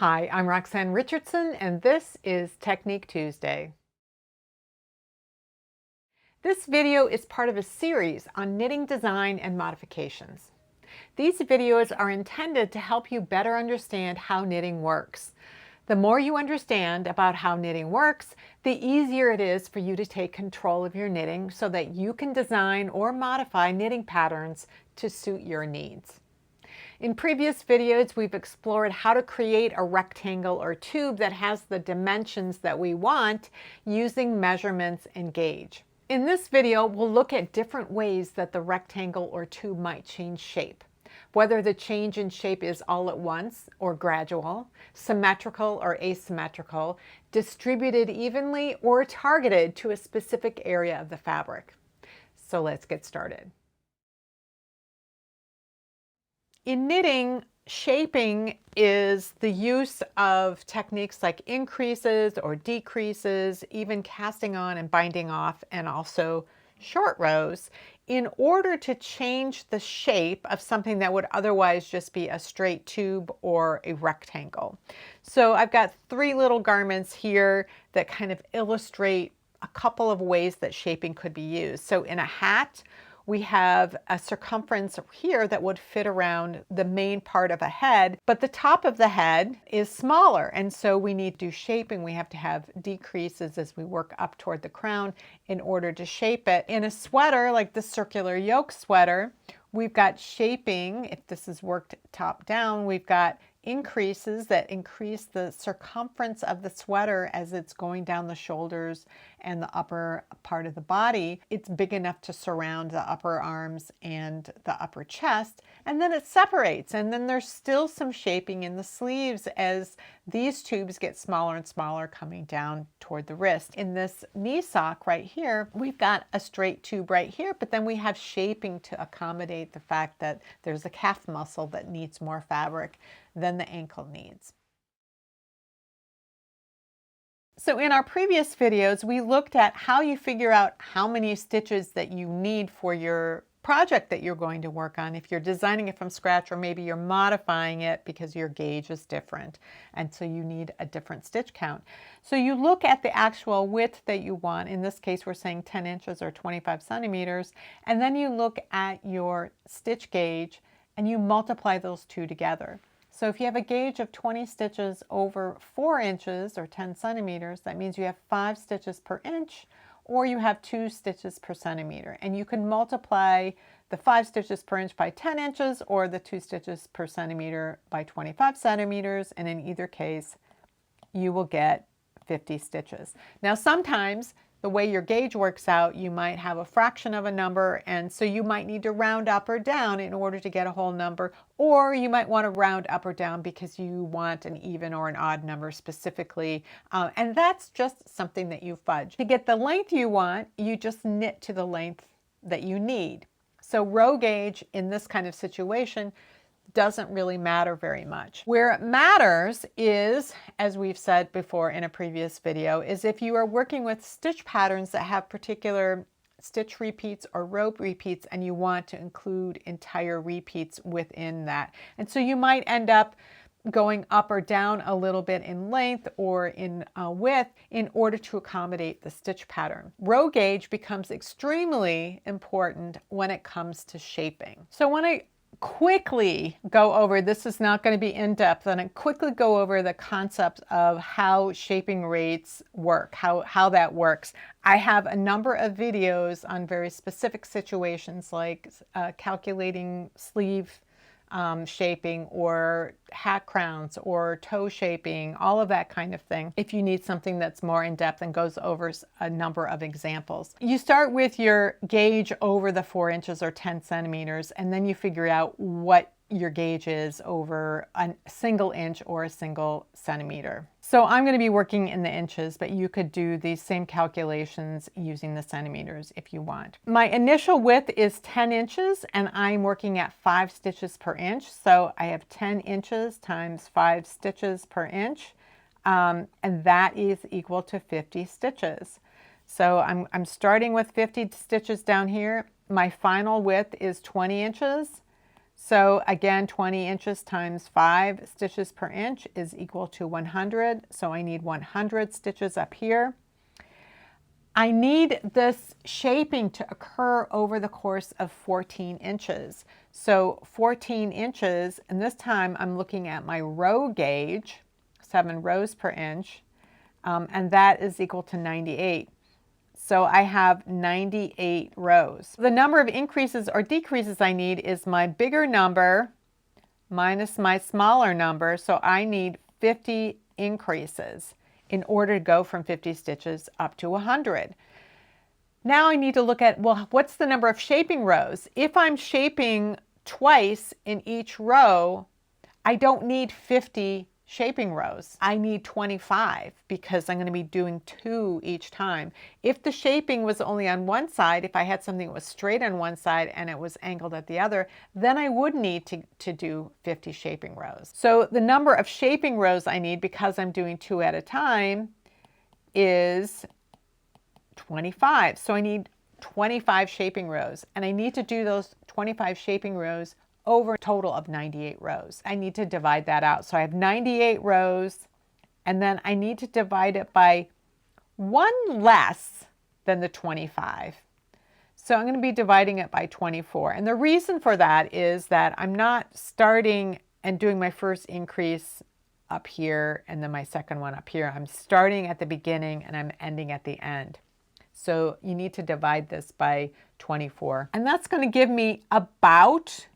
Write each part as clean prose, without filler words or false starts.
Hi, I'm Roxanne Richardson, and this is Technique Tuesday. This video is part of a series on knitting design and modifications. These videos are intended to help you better understand how knitting works. The more you understand about how knitting works, the easier it is for you to take control of your knitting so that you can design or modify knitting patterns to suit your needs. In previous videos, we've explored how to create a rectangle or tube that has the dimensions that we want using measurements and gauge. In this video, we'll look at different ways that the rectangle or tube might change shape. Whether the change in shape is all at once or gradual, symmetrical or asymmetrical, distributed evenly or targeted to a specific area of the fabric. So let's get started. In knitting, shaping is the use of techniques like increases or decreases, even casting on and binding off, and also short rows in order to change the shape of something that would otherwise just be a straight tube or a rectangle. So I've got three little garments here that kind of illustrate a couple of ways that shaping could be used. So in a hat, we have a circumference here that would fit around the main part of a head, but the top of the head is smaller. And so we need to do shaping. We have to have decreases as we work up toward the crown in order to shape it. In a sweater, like the circular yoke sweater, we've got shaping. If this is worked top down, we've got increases that increase the circumference of the sweater as it's going down the shoulders and the upper part of the body. It's big enough to surround the upper arms and the upper chest, and then it separates, and then there's still some shaping in the sleeves as these tubes get smaller and smaller coming down toward the wrist. In this knee sock right here, we've got a straight tube right here, but then we have shaping to accommodate the fact that there's a calf muscle that needs more fabric than the ankle needs. So in our previous videos, we looked at how you figure out how many stitches that you need for your project that you're going to work on if you're designing it from scratch, or maybe you're modifying it because your gauge is different and so you need a different stitch count. So you look at the actual width that you want. In this case, we're saying 10 inches or 25 centimeters, and then you look at your stitch gauge and you multiply those two together. So if you have a gauge of 20 stitches over 4 inches or 10 centimeters, that means you have 5 stitches per inch, or you have 2 stitches per centimeter. And you can multiply the 5 stitches per inch by 10 inches or the 2 stitches per centimeter by 25 centimeters. And in either case, you will get 50 stitches. Now, sometimes the way your gauge works out, you might have a fraction of a number, and so you might need to round up or down in order to get a whole number, or you might want to round up or down because you want an even or an odd number specifically, and that's just something that you fudge. To get the length you want, you just knit to the length that you need. So row gauge in this kind of situation doesn't really matter very much. Where it matters is, as we've said before in a previous video, is if you are working with stitch patterns that have particular stitch repeats or row repeats and you want to include entire repeats within that. And so you might end up going up or down a little bit in length or in width in order to accommodate the stitch pattern. Row gauge becomes extremely important when it comes to shaping. So when I quickly go over, this is not going to be in depth, and I quickly go over the concept of how shaping rates work, how that works. I have a number of videos on very specific situations like calculating sleeve shaping or hat crowns or toe shaping, all of that kind of thing, if you need something that's more in depth and goes over a number of examples. You start with your gauge over the 4 inches or 10 centimeters, and then you figure out what your gauge is over a single inch or a single centimeter. So I'm going to be working in the inches, but you could do these same calculations using the centimeters if you want. My initial width is 10 inches and I'm working at 5 stitches per inch. So I have 10 inches times 5 stitches per inch, and that is equal to 50 stitches. So I'm starting with 50 stitches down here. My final width is 20 inches. So again, 20 inches times 5 stitches per inch is equal to 100. So I need 100 stitches up here. I need this shaping to occur over the course of 14 inches. So 14 inches, and this time I'm looking at my row gauge, 7 rows per inch, and that is equal to 98. So I have 98 rows. The number of increases or decreases I need is my bigger number minus my smaller number. So I need 50 increases in order to go from 50 stitches up to 100. Now I need to look at, well, what's the number of shaping rows? If I'm shaping twice in each row, I don't need 50 shaping rows. I need 25 because I'm going to be doing 2 each time. If the shaping was only on one side, if I had something that was straight on one side and it was angled at the other, then I would need to do 50 shaping rows. So the number of shaping rows I need, because I'm doing 2 at a time, is 25. So I need 25 shaping rows, and I need to do those 25 shaping rows over a total of 98 rows. I need to divide that out. So I have 98 rows, and then I need to divide it by 1 less than the 25. So I'm going to be dividing it by 24. And the reason for that is that I'm not starting and doing my first increase up here and then my second one up here. I'm starting at the beginning and I'm ending at the end. So you need to divide this by 24. And that's going to give me about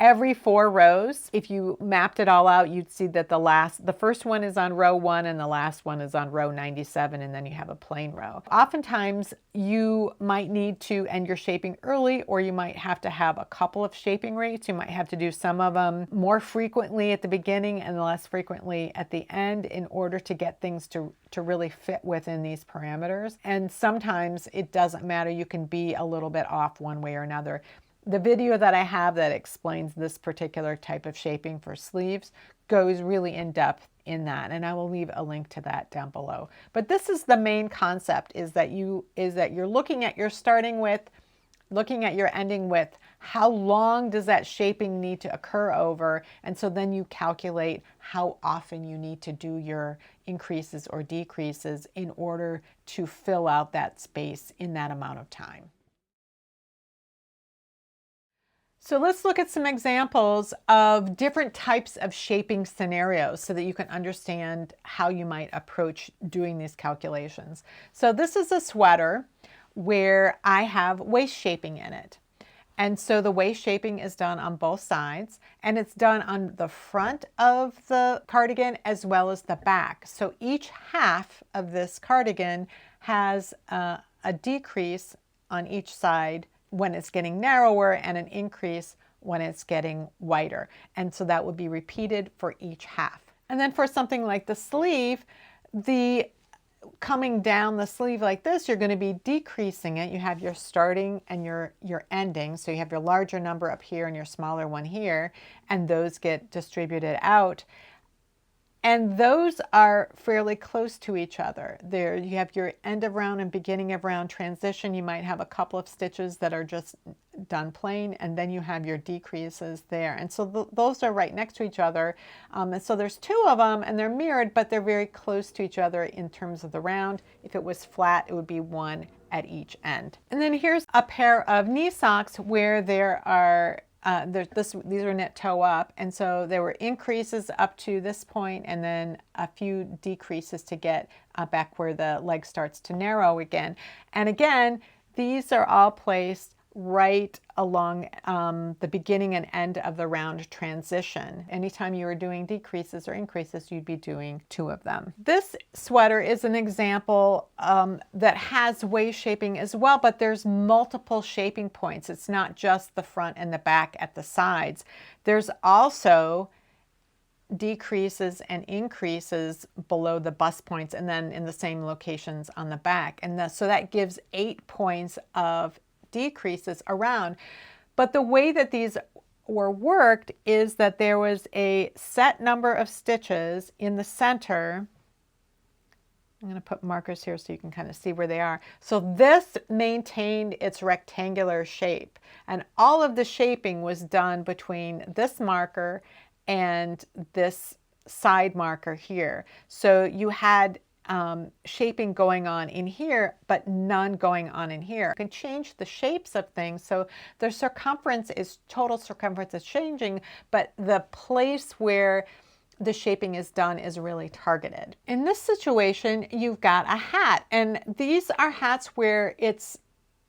every 4 rows. If you mapped it all out, you'd see that the first one is on row 1 and the last one is on row 97, and then you have a plain row. Oftentimes you might need to end your shaping early, or you might have to have a couple of shaping rates. You might have to do some of them more frequently at the beginning and less frequently at the end in order to get things to really fit within these parameters. And sometimes it doesn't matter. You can be a little bit off one way or another. The video that I have that explains this particular type of shaping for sleeves goes really in depth in that, and I will leave a link to that down below. But this is the main concept, is that you're looking at your starting width, looking at your ending width, how long does that shaping need to occur over, and so then you calculate how often you need to do your increases or decreases in order to fill out that space in that amount of time. So let's look at some examples of different types of shaping scenarios so that you can understand how you might approach doing these calculations. So this is a sweater where I have waist shaping in it. And so the waist shaping is done on both sides, and it's done on the front of the cardigan as well as the back. So each half of this cardigan has a decrease on each side when it's getting narrower and an increase when it's getting wider. And so that would be repeated for each half. And then for something like the sleeve, coming down the sleeve like this, you're going to be decreasing it. You have your starting and your ending. So you have your larger number up here and your smaller one here, and those get distributed out. And those are fairly close to each other. There you have your end of round and beginning of round transition. You might have a couple of stitches that are just done plain, and then you have your decreases there. And so those are right next to each other. And so there's 2 of them, and they're mirrored, but they're very close to each other in terms of the round. If it was flat, it would be 1 at each end. And then here's a pair of knee socks where there are these are knit toe up, and so there were increases up to this point and then a few decreases to get back where the leg starts to narrow again. And again, these are all placed right along the beginning and end of the round transition. Anytime you were doing decreases or increases, you'd be doing 2 of them. This sweater is an example that has waist shaping as well, but there's multiple shaping points. It's not just the front and the back at the sides. There's also decreases and increases below the bust points and then in the same locations on the back. And so that gives 8 points of decreases around. But the way that these were worked is that there was a set number of stitches in the center. I'm going to put markers here so you can kind of see where they are. So this maintained its rectangular shape, and all of the shaping was done between this marker and this side marker here. So you had shaping going on in here, but none going on in here. You can change the shapes of things. So the circumference is, total circumference is changing, but the place where the shaping is done is really targeted. In this situation, you've got a hat, and these are hats where it's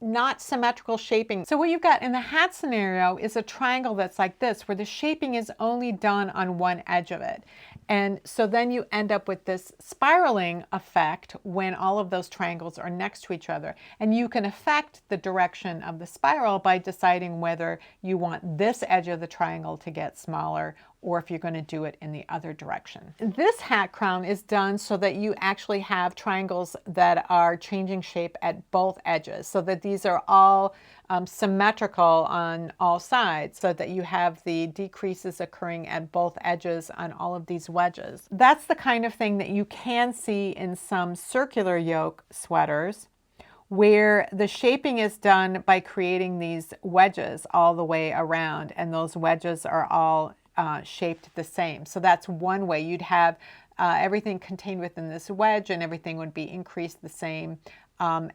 not symmetrical shaping. So what you've got in the hat scenario is a triangle that's like this, where the shaping is only done on one edge of it. And so then you end up with this spiraling effect when all of those triangles are next to each other. And you can affect the direction of the spiral by deciding whether you want this edge of the triangle to get smaller or if you're going to do it in the other direction. This hat crown is done so that you actually have triangles that are changing shape at both edges, so that these are all symmetrical on all sides, so that you have the decreases occurring at both edges on all of these wedges. That's the kind of thing that you can see in some circular yoke sweaters, where the shaping is done by creating these wedges all the way around, and those wedges are all shaped the same. So that's one way. You'd have everything contained within this wedge, and everything would be increased the same.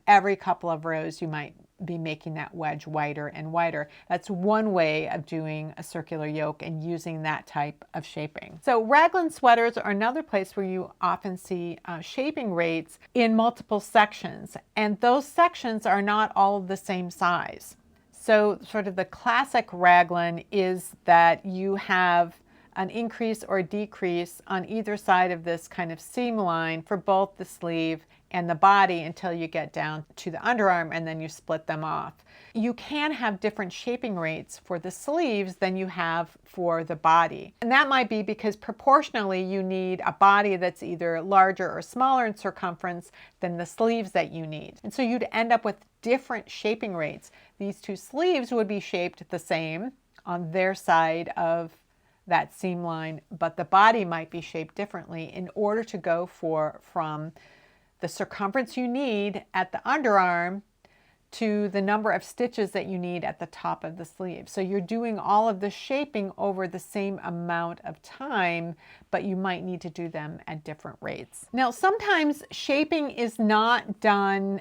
Every couple of rows you might be making that wedge wider and wider. That's one way of doing a circular yoke and using that type of shaping. So raglan sweaters are another place where you often see shaping rates in multiple sections, and those sections are not all the same size. So sort of the classic raglan is that you have an increase or decrease on either side of this kind of seam line for both the sleeve and the body until you get down to the underarm, and then you split them off. You can have different shaping rates for the sleeves than you have for the body. And that might be because proportionally you need a body that's either larger or smaller in circumference than the sleeves that you need. And so you'd end up with different shaping rates. These two sleeves would be shaped the same on their side of that seam line, but the body might be shaped differently in order to go from the circumference you need at the underarm to the number of stitches that you need at the top of the sleeve. So you're doing all of the shaping over the same amount of time, but you might need to do them at different rates. Now, sometimes shaping is not done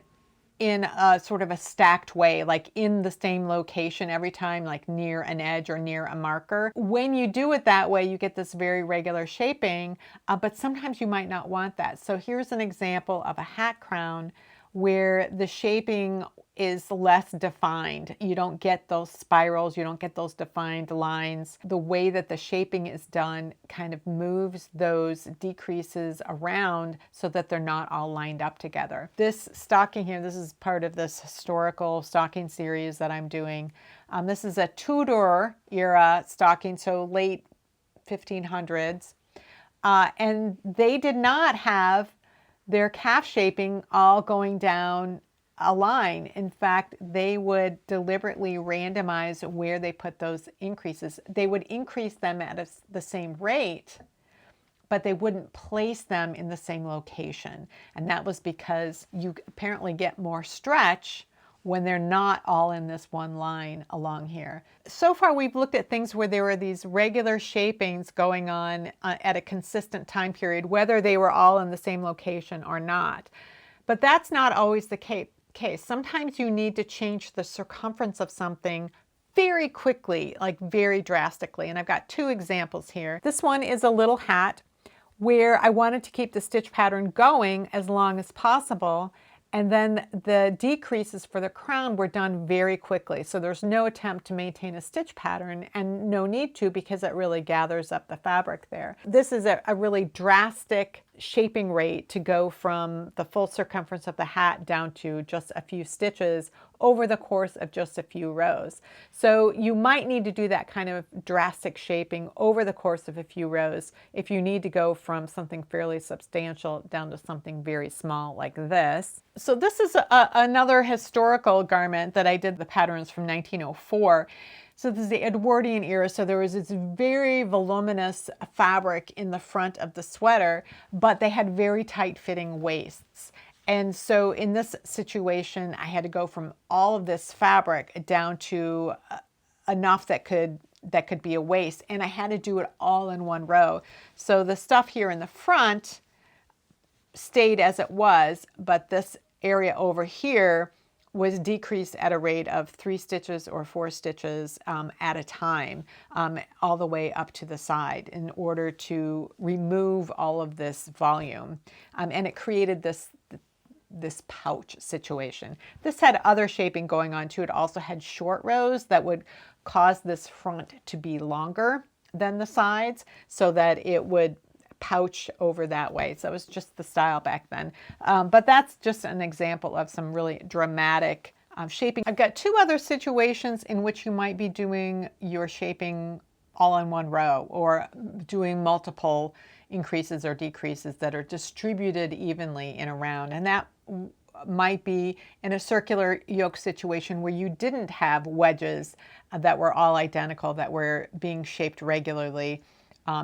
in a sort of a stacked way, like in the same location every time, like near an edge or near a marker. When you do it that way, you get this very regular shaping, but sometimes you might not want that. So here's an example of a hat crown where the shaping is less defined. You don't get those spirals, you don't get those defined lines. The way that the shaping is done kind of moves those decreases around so that they're not all lined up together. This stocking here, this is part of this historical stocking series that I'm doing. This is a Tudor era stocking, so late 1500s. And they did not have their calf shaping all going down a line. In fact, they would deliberately randomize where they put those increases. They would increase them at the same rate, but they wouldn't place them in the same location. And that was because you apparently get more stretch when they're not all in this one line along here. So far, we've looked at things where there were these regular shapings going on at a consistent time period, whether they were all in the same location or not. But that's not always the case. Sometimes you need to change the circumference of something very quickly, like very drastically. And I've got two examples here. This one is a little hat where I wanted to keep the stitch pattern going as long as possible. And then the decreases for the crown were done very quickly. So there's no attempt to maintain a stitch pattern, and no need to, because it really gathers up the fabric there. This is a really drastic shaping rate to go from the full circumference of the hat down to just a few stitches over the course of just a few rows. So you might need to do that kind of drastic shaping over the course of a few rows if you need to go from something fairly substantial down to something very small like this. So this is another historical garment that I did the patterns from 1904. So this is the Edwardian era. So there was this very voluminous fabric in the front of the sweater, but they had very tight fitting waists. And so in this situation, I had to go from all of this fabric down to enough that could be a waist, and I had to do it all in one row. So the stuff here in the front stayed as it was, but this area over here was decreased at a rate of 3 stitches or 4 stitches at a time, all the way up to the side, in order to remove all of this volume. And it created this pouch situation. This had other shaping going on too. It also had short rows that would cause this front to be longer than the sides, so that it would pouch over that way. So it was just the style back then. But that's just an example of some really dramatic shaping. I've got 2 other situations in which you might be doing your shaping all in one row, or doing multiple increases or decreases that are distributed evenly in a round. And that might be in a circular yoke situation where you didn't have wedges that were all identical, that were being shaped regularly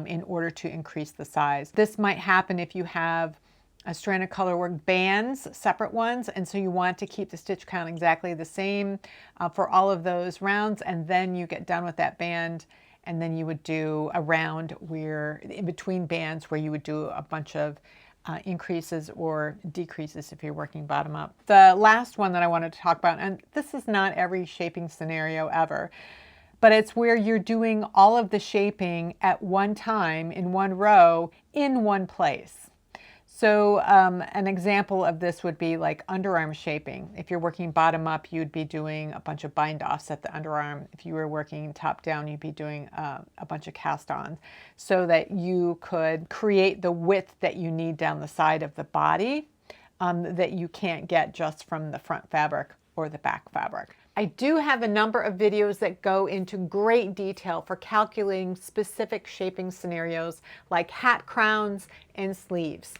in order to increase the size. This might happen if you have a strand of color work bands, separate ones, and so you want to keep the stitch count exactly the same for all of those rounds, and then you get done with that band, and then you would do a round where, in between bands, where you would do a bunch of increases or decreases if you're working bottom up. The last one that I wanted to talk about, and this is not every shaping scenario ever, but it's where you're doing all of the shaping at one time in one row in one place. So an example of this would be like underarm shaping. If you're working bottom up, you'd be doing a bunch of bind offs at the underarm. If you were working top down, you'd be doing a bunch of cast ons, so that you could create the width that you need down the side of the body that you can't get just from the front fabric or the back fabric. I do have a number of videos that go into great detail for calculating specific shaping scenarios like hat crowns and sleeves.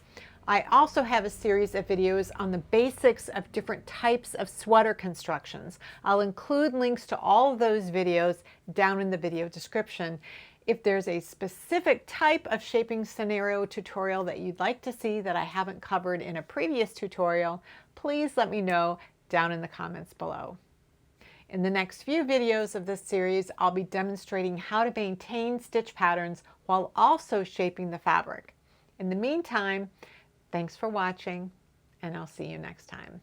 I also have a series of videos on the basics of different types of sweater constructions. I'll include links to all of those videos down in the video description. If there's a specific type of shaping scenario tutorial that you'd like to see that I haven't covered in a previous tutorial, please let me know down in the comments below. In the next few videos of this series, I'll be demonstrating how to maintain stitch patterns while also shaping the fabric. In the meantime, thanks for watching, and I'll see you next time.